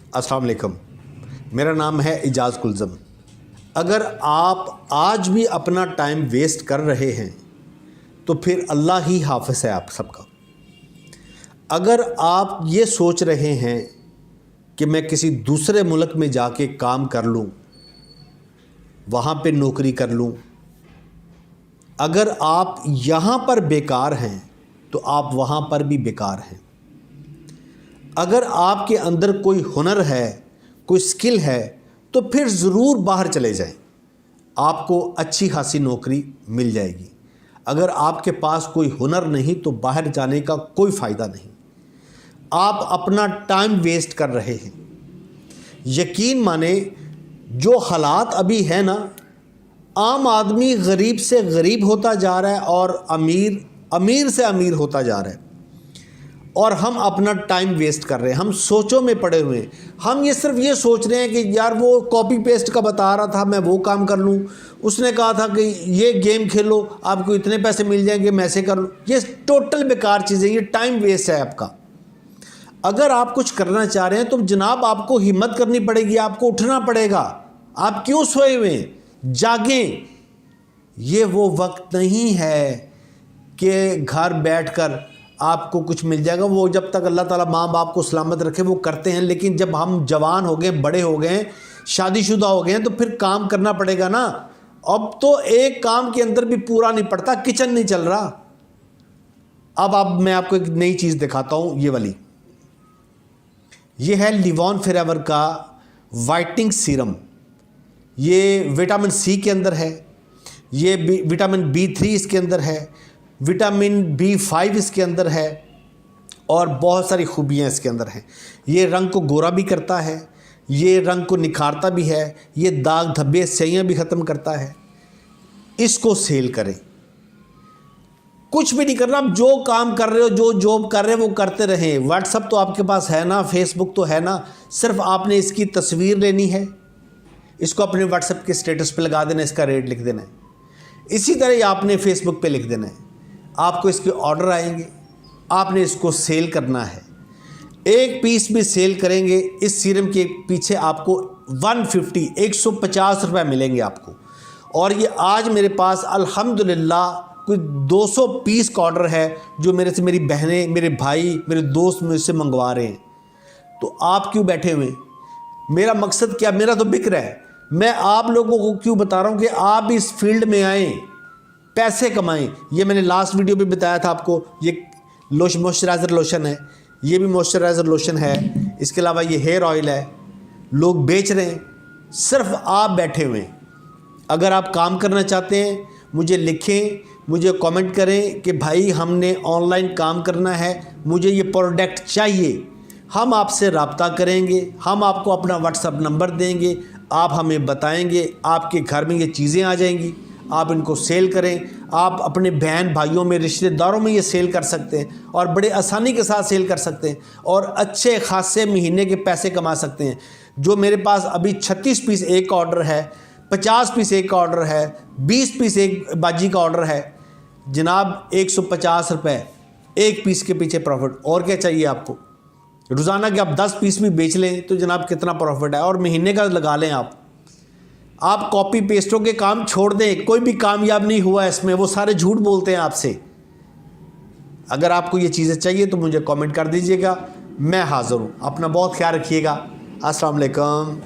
अस्सलाम वालेकुम। मेरा नाम है इजाज़ कुलज़म। अगर आप आज भी अपना टाइम वेस्ट कर रहे हैं तो फिर अल्लाह ही हाफ़िज़ है आप सबका। अगर आप ये सोच रहे हैं कि मैं किसी दूसरे मुल्क में जाके काम कर लूँ, वहाँ पे नौकरी कर लूँ, अगर आप यहाँ पर बेकार हैं तो आप वहाँ पर भी बेकार हैं। अगर आपके अंदर कोई हुनर है, कोई स्किल है, तो फिर ज़रूर बाहर चले जाएं, आपको अच्छी खासी नौकरी मिल जाएगी। अगर आपके पास कोई हुनर नहीं तो बाहर जाने का कोई फ़ायदा नहीं। आप अपना टाइम वेस्ट कर रहे हैं। यकीन माने जो हालात अभी है ना, आम आदमी गरीब से गरीब होता जा रहा है और अमीर से अमीर होता जा रहा है, और हम अपना टाइम वेस्ट कर रहे हैं। हम सोचों में पड़े हुए हैं। हम ये सिर्फ ये सोच रहे हैं कि यार वो कॉपी पेस्ट का बता रहा था, मैं वो काम कर लूँ, उसने कहा था कि ये गेम खेलो आपको इतने पैसे मिल जाएंगे, मैं ऐसे कर लूँ। ये टोटल बेकार चीज़ें, ये टाइम वेस्ट है आपका। अगर आप कुछ करना चाह रहे हैं तो जनाब आपको हिम्मत करनी पड़ेगी, आपको उठना पड़ेगा। आप क्यों सोए हुए हैं? जागें। ये वो वक्त नहीं है कि घर बैठकर आपको कुछ मिल जाएगा। वो जब तक अल्लाह ताला माँ बाप को सलामत रखे वो करते हैं, लेकिन जब हम जवान हो गए, बड़े हो गए, शादीशुदा हो गए हैं, तो फिर काम करना पड़ेगा ना। अब तो एक काम के अंदर भी पूरा नहीं पड़ता, किचन नहीं चल रहा। अब मैं आपको एक नई चीज़ दिखाता हूँ। ये वाली, ये है लिवॉन फॉरएवर का वाइटनिंग सीरम। ये विटामिन सी के अंदर है, ये विटामिन B3 इसके अंदर है, विटामिन B5 इसके अंदर है, और बहुत सारी खूबियाँ इसके अंदर हैं। ये रंग को गोरा भी करता है, ये रंग को निखारता भी है, ये दाग धब्बे स्याहियाँ भी ख़त्म करता है। इसको सेल करें। कुछ भी नहीं करना, आप जो काम कर रहे हो, जो जॉब कर रहे हो वो करते रहें। व्हाट्सअप तो आपके पास है ना, फेसबुक तो है ना, सिर्फ आपने इसकी तस्वीर लेनी है, इसको अपने व्हाट्सएप के स्टेटस पे लगा देना, इसका रेट लिख देना है। इसी तरह ही आपने फेसबुक पे लिख देना है। आपको इसके ऑर्डर आएंगे, आपने इसको सेल करना है। एक पीस भी सेल करेंगे, इस सीरम के पीछे आपको 150 रुपये मिलेंगे आपको। और ये आज मेरे पास अल्हम्दुलिल्लाह कोई 200 पीस का ऑर्डर है, जो मेरे से मेरी बहनें, मेरे भाई, मेरे दोस्त मुझसे मंगवा रहे हैं। तो आप क्यों बैठे हुए? मेरा मकसद क्या, मेरा तो बिक रहा है। मैं आप लोगों को क्यों बता रहा हूँ कि आप इस फील्ड में आएँ, पैसे कमाएं। ये मैंने लास्ट वीडियो में बताया था आपको। ये मॉइस्चराइज़र लोशन है, ये भी मॉइस्चराइज़र लोशन है। इसके अलावा ये हेयर ऑयल है, लोग बेच रहे हैं, सिर्फ आप बैठे हुए हैं। अगर आप काम करना चाहते हैं, मुझे लिखें, मुझे कमेंट करें कि भाई हमने ऑनलाइन काम करना है, मुझे ये प्रोडक्ट चाहिए। हम आपसे रब्ता करेंगे, हम आपको अपना व्हाट्सएप नंबर देंगे, आप हमें बताएंगे, आपके घर में ये चीज़ें आ जाएंगी, आप इनको सेल करें। आप अपने बहन भाइयों में, रिश्तेदारों में ये सेल कर सकते हैं, और बड़े आसानी के साथ सेल कर सकते हैं, और अच्छे खासे महीने के पैसे कमा सकते हैं। जो मेरे पास अभी 36 पीस एक का ऑर्डर है, 50 पीस एक का ऑर्डर है, 20 पीस एक बाजी का ऑर्डर है, जनाब 150 रुपये एक पीस के पीछे प्रॉफिट। और क्या चाहिए आपको? रोज़ाना के आप 10 पीस भी बेच लें तो जनाब कितना प्रॉफिट है, और महीने का लगा लें आप कॉपी पेस्टों के काम छोड़ दें। कोई भी कामयाब नहीं हुआ इसमें, वो सारे झूठ बोलते हैं आपसे। अगर आपको ये चीज़ें चाहिए तो मुझे कमेंट कर दीजिएगा, मैं हाज़िर हूँ। अपना बहुत ख्याल रखिएगा। अस्सलाम वालेकुम।